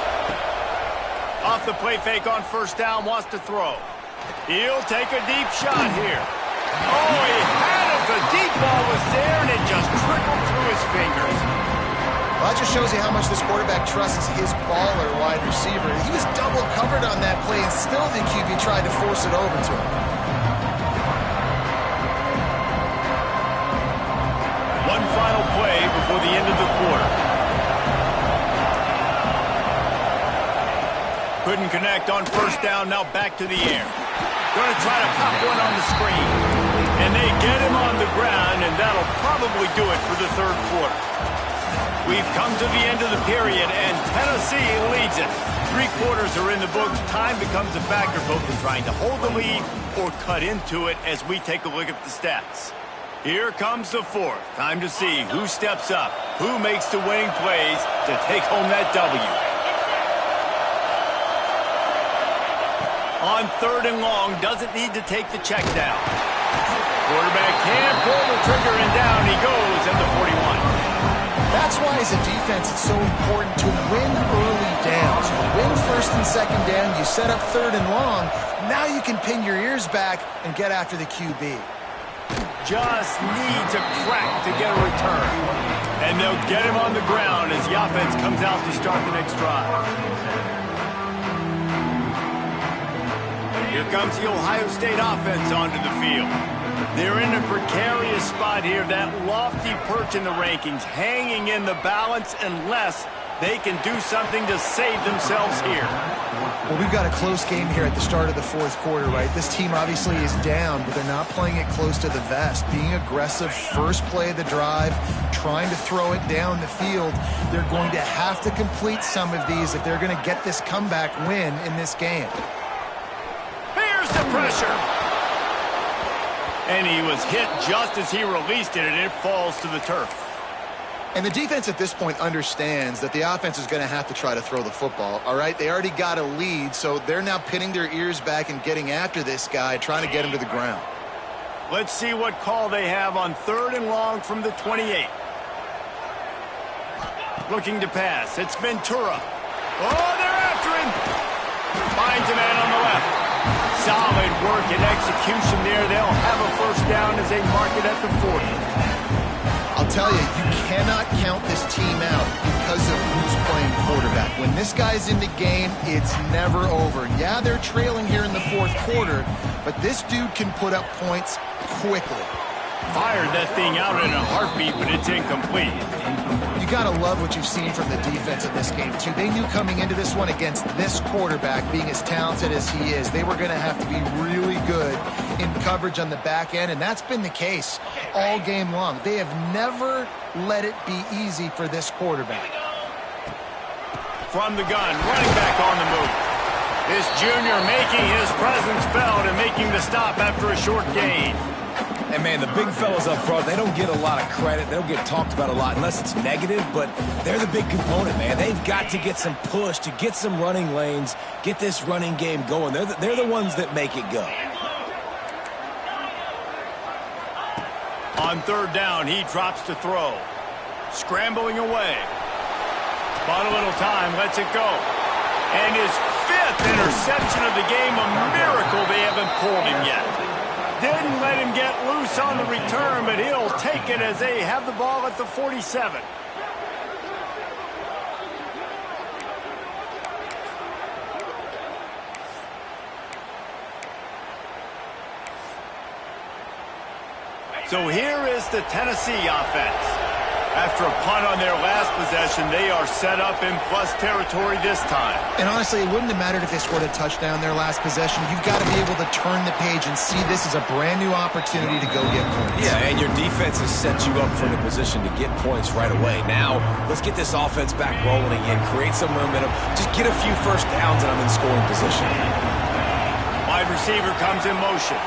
Off the play fake on 1st down, wants to throw. He'll take a deep shot here. Oh, he had it. The deep ball was there, and it just trickled through his fingers. Well, that just shows you how much this quarterback trusts his baller wide receiver. He was double covered on that play, and still the QB tried to force it over to him. One final play before the end of the quarter. Couldn't connect on 1st down, now back to the air. Going to try to pop one on the screen. And they get him on the ground, and that'll probably do it for the 3rd quarter. We've come to the end of the period, and Tennessee leads it. 3 quarters are in the books. Time becomes a factor, both in trying to hold the lead or cut into it as we take a look at the stats. Here comes the 4th. Time to see who steps up, who makes the winning plays to take home that W. On 3rd and long, doesn't need to take the check down. Quarterback can't pull the trigger, and down he goes at the 41. That's why, as a defense, it's so important to win early downs. You win 1st and 2nd down, you set up 3rd and long. Now you can pin your ears back and get after the QB. Just needs a crack to get a return. And they'll get him on the ground as the offense comes out to start the next drive. Here comes the Ohio State offense onto the field. They're in a precarious spot here, that lofty perch in the rankings, hanging in the balance unless they can do something to save themselves here. Well, we've got a close game here at the start of the 4th quarter, right? This team obviously is down, but they're not playing it close to the vest. Being aggressive, first play of the drive, trying to throw it down the field. They're going to have to complete some of these if they're going to get this comeback win in this game. Here's the pressure. And he was hit just as he released it, and it falls to the turf. And the defense at this point understands that the offense is going to have to try to throw the football, all right? They already got a lead, so they're now pinning their ears back and getting after this guy, trying to get him to the ground. Let's see what call they have on 3rd and long from the 28. Looking to pass. It's Ventura. Oh, they're after him. Finds a man on the left. Solid work and execution there. They'll have a 1st down as they mark it at the 40. I'll tell you, you cannot count this team out because of who's playing quarterback. When this guy's in the game, it's never over. Yeah, they're trailing here in the 4th quarter, but this dude can put up points quickly. Fired that thing out in a heartbeat, but it's incomplete. You got to love what you've seen from the defense in this game, too. They knew coming into this one against this quarterback, being as talented as he is, they were going to have to be really good in coverage on the back end, and that's been the case all game long. They have never let it be easy for this quarterback. From the gun, running back on the move. This junior making his presence felt and making the stop after a short gain. And, man, the big fellas up front, they don't get a lot of credit. They don't get talked about a lot unless it's negative, but they're the big component, man. They've got to get some push, to get some running lanes, get this running game going. They're the ones that make it go. On third down, he drops to throw. Scrambling away. Bought a little time, lets it go. And his 5th interception of the game, a miracle they haven't pulled him yet. Didn't let him get loose on the return, but he'll take it as they have the ball at the 47. So here is the Tennessee offense. After a punt on their last possession, they are set up in plus territory this time. And honestly, it wouldn't have mattered if they scored a touchdown their last possession. You've got to be able to turn the page and see this as a brand new opportunity to go get points. Yeah, and your defense has set you up for the position to get points right away. Now, let's get this offense back rolling again, create some momentum, just get a few first downs, and I'm in scoring position. Wide receiver comes in motion.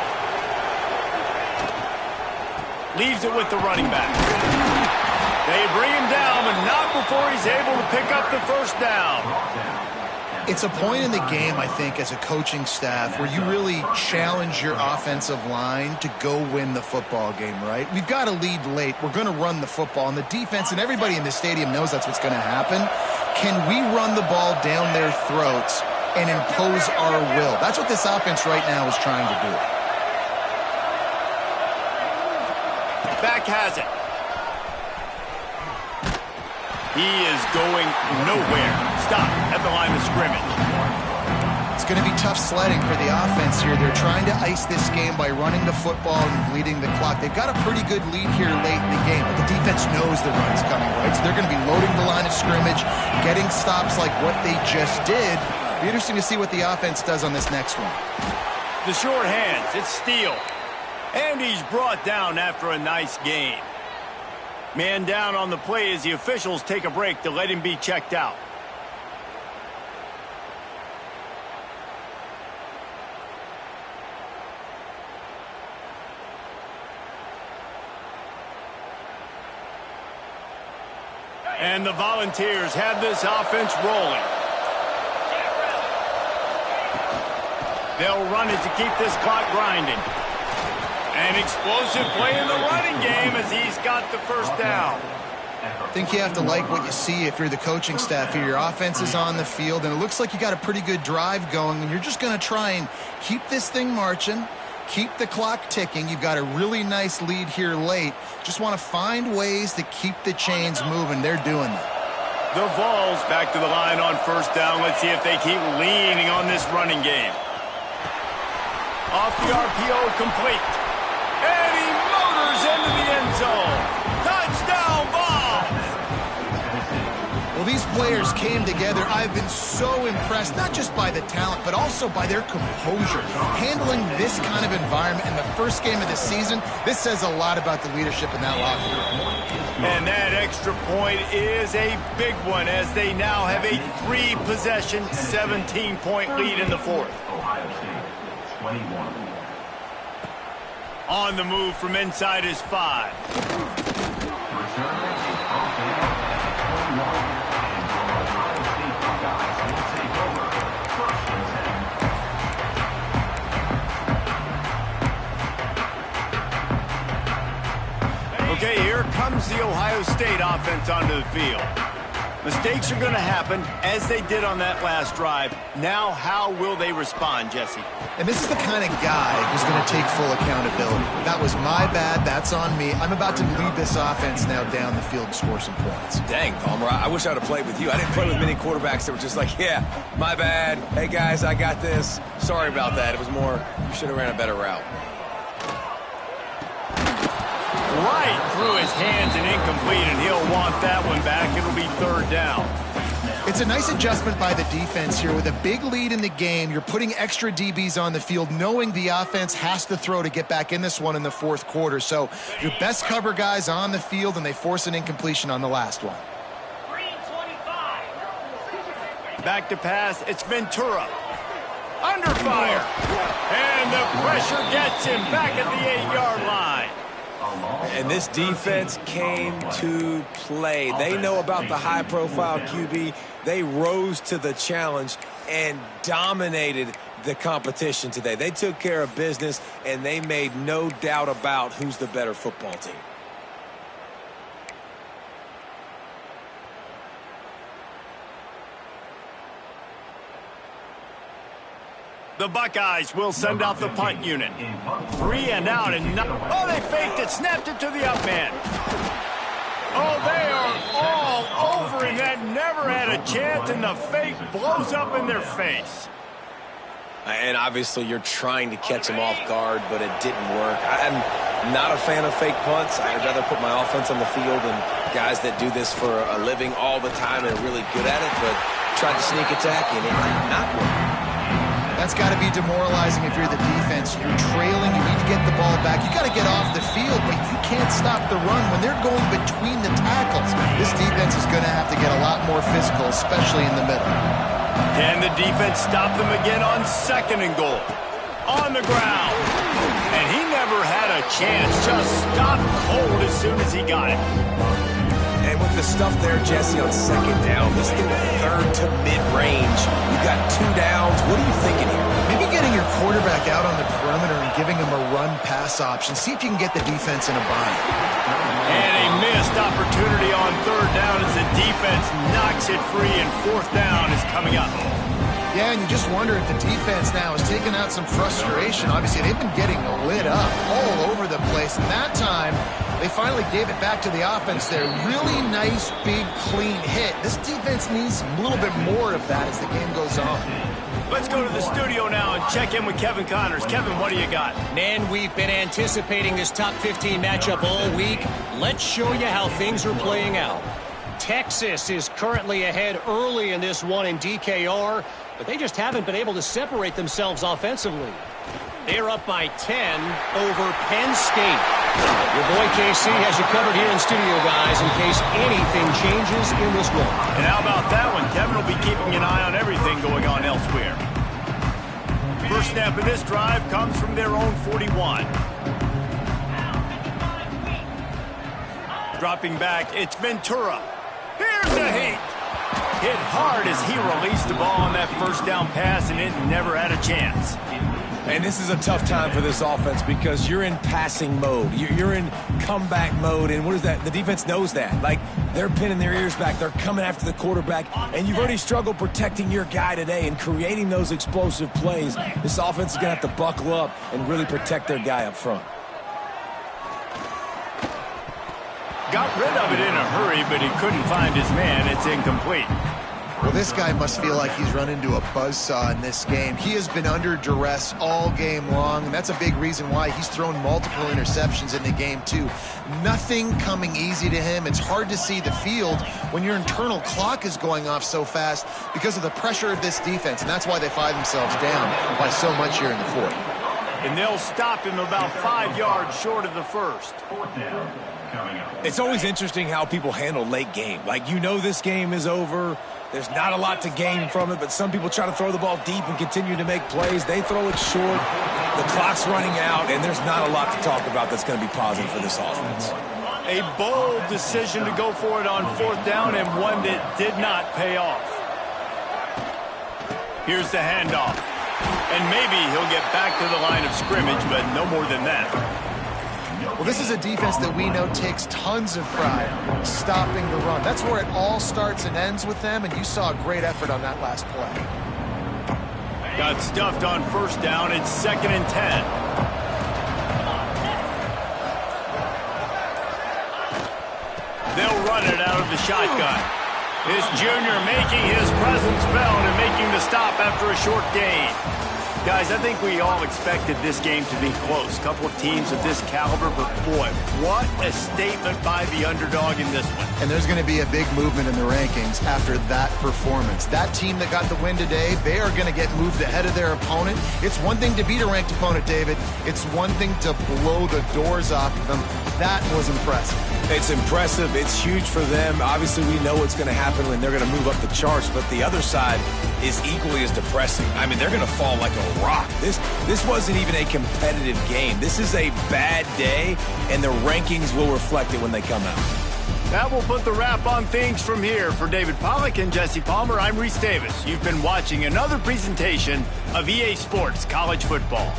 Leaves it with the running back. They bring him down, but not before he's able to pick up the first down. It's a point in the game, I think, as a coaching staff where you really challenge your offensive line to go win the football game, right? We've got to lead late. We're going to run the football, and the defense and everybody in the stadium knows that's what's going to happen. Can we run the ball down their throats and impose our will? That's what this offense right now is trying to do. Back has it. He is going nowhere. Stop at the line of scrimmage. It's going to be tough sledding for the offense here. They're trying to ice this game by running the football and bleeding the clock. They've got a pretty good lead here late in the game, but the defense knows the run's coming, right? So they're going to be loading the line of scrimmage, getting stops like what they just did. Be interesting to see what the offense does on this next one. The short hands, it's Steele. And he's brought down after a nice gain. Man down on the play as the officials take a break to let him be checked out. And the Volunteers have this offense rolling. They'll run it to keep this clock grinding. An explosive play in the running game as he's got the first down. I think you have to like what you see if you're the coaching staff here. Your offense is on the field, and it looks like you got a pretty good drive going, and you're just going to try and keep this thing marching, keep the clock ticking. You've got a really nice lead here late. Just want to find ways to keep the chains moving. They're doing that. The Vols back to the line on first down. Let's see if they keep leaning on this running game. Off the RPO, complete. And he motors into the end zone. Touchdown, Vols! Well, these players came together. I've been so impressed, not just by the talent, but also by their composure. Handling this kind of environment in the first game of the season, this says a lot about the leadership in that locker room. And that extra point is a big one as they now have a 3-possession, 17-point lead in the fourth. Ohio State, 21. On the move from inside his 5. Okay, here comes the Ohio State offense onto the field. Mistakes are going to happen, as they did on that last drive. Now, how will they respond, Jesse? And this is the kind of guy who's going to take full accountability. That was my bad. That's on me. I'm about to lead this offense now down the field to score some points. Dang, Palmer, I wish I would have played with you. I didn't play with many quarterbacks that were just like, yeah, my bad. Hey, guys, I got this. Sorry about that. It was more, you should have ran a better route. right through his hands and incomplete, and he'll want that one back. It'll be third down. It's a nice adjustment by the defense here. With a big lead in the game, you're putting extra DBs on the field, knowing the offense has to throw to get back in this one in the fourth quarter. So your best cover guys on the field, and they force an incompletion on the last one. Back to pass, it's Ventura. Under fire. And the pressure gets him back at the 8-yard line. And this defense came to play. They know about the high-profile QB. They rose to the challenge and dominated the competition today. They took care of business, and they made no doubt about who's the better football team. The Buckeyes will send out the punt unit. 3 and out, and oh, they faked it, snapped it to the up man. Oh, they are all over him. That never had a chance, and the fake blows up in their face. And obviously you're trying to catch him off guard, but it didn't work. I'm not a fan of fake punts. I'd rather put my offense on the field and guys that do this for a living all the time and are really good at it, but tried to sneak attack and it did not work. That's got to be demoralizing if you're the defense. You're trailing. You need to get the ball back. You got to get off the field, but you can't stop the run when they're going between the tackles. This defense is going to have to get a lot more physical, especially in the middle. Can the defense stop them again on 2nd and goal? On the ground. And he never had a chance. Just stopped cold as soon as he got it. And with the stuff there, Jesse, on 2nd down, this thing 3rd to mid-range. You've got 2 downs. What are you thinking here? Maybe getting your quarterback out on the perimeter and giving him a run-pass option. See if you can get the defense in a bind. And a missed opportunity on 3rd down as the defense knocks it free, and 4th down is coming up. Yeah, and you just wonder if the defense now is taking out some frustration. Obviously, they've been getting lit up all over the place. And that time, they finally gave it back to the offense there. Really nice, big, clean hit. This defense needs a little bit more of that as the game goes on. Let's go to the studio now and check in with Kevin Connors. Kevin, what do you got? Man, we've been anticipating this top 15 matchup all week. Let's show you how things are playing out. Texas is currently ahead early in this one in DKR, but they just haven't been able to separate themselves offensively. They're up by 10 over Penn State. Your boy KC has you covered here in studio, guys, in case anything changes in this one. And how about that one? Kevin will be keeping an eye on everything going on elsewhere. First snap of this drive comes from their own 41. Dropping back, it's Ventura. Here's a hit. Hit hard as he released the ball on that first down pass, and it never had a chance. And this is a tough time for this offense because you're in passing mode. You're in comeback mode, and what is that? The defense knows that. Like, they're pinning their ears back. They're coming after the quarterback, and you've already struggled protecting your guy today and creating those explosive plays. This offense is going to have to buckle up and really protect their guy up front. Got rid of it in a hurry, but he couldn't find his man. It's incomplete. Well, this guy must feel like he's run into a buzzsaw in this game. He has been under duress all game long, and that's a big reason why he's thrown multiple interceptions in the game, too. Nothing coming easy to him. It's hard to see the field when your internal clock is going off so fast because of the pressure of this defense, and that's why they find themselves down by so much here in the fourth. And they'll stop him about 5 yards short of the first. It's always interesting how people handle late game. Like, you know this game is over. There's not a lot to gain from it, but some people try to throw the ball deep and continue to make plays. They throw it short. The clock's running out, and there's not a lot to talk about that's going to be positive for this offense. A bold decision to go for it on 4th down, and one that did not pay off. Here's the handoff. And maybe he'll get back to the line of scrimmage, but no more than that. Well, this is a defense that we know takes tons of pride stopping the run. That's where it all starts and ends with them, and you saw a great effort on that last play. Got stuffed on 1st down. It's 2nd and 10. They'll run it out of the shotgun. This junior making his presence felt and making making the stop after a short gain. Guys, I think we all expected this game to be close. Couple of teams of this caliber, but boy, what a statement by the underdog in this one. And there's going to be a big movement in the rankings after that performance. That team that got the win today, they are going to get moved ahead of their opponent. It's one thing to beat a ranked opponent, David. It's one thing to blow the doors off of them. That was impressive. It's impressive. It's huge for them. Obviously, we know what's going to happen when they're going to move up the charts, but the other side is equally as depressing. I mean, they're going to fall like a rock. This wasn't even a competitive game. This is a bad day, and the rankings will reflect it when they come out. That will put the wrap on things from here. For David Pollack and Jesse Palmer, I'm Reese Davis. You've been watching another presentation of EA Sports College Football.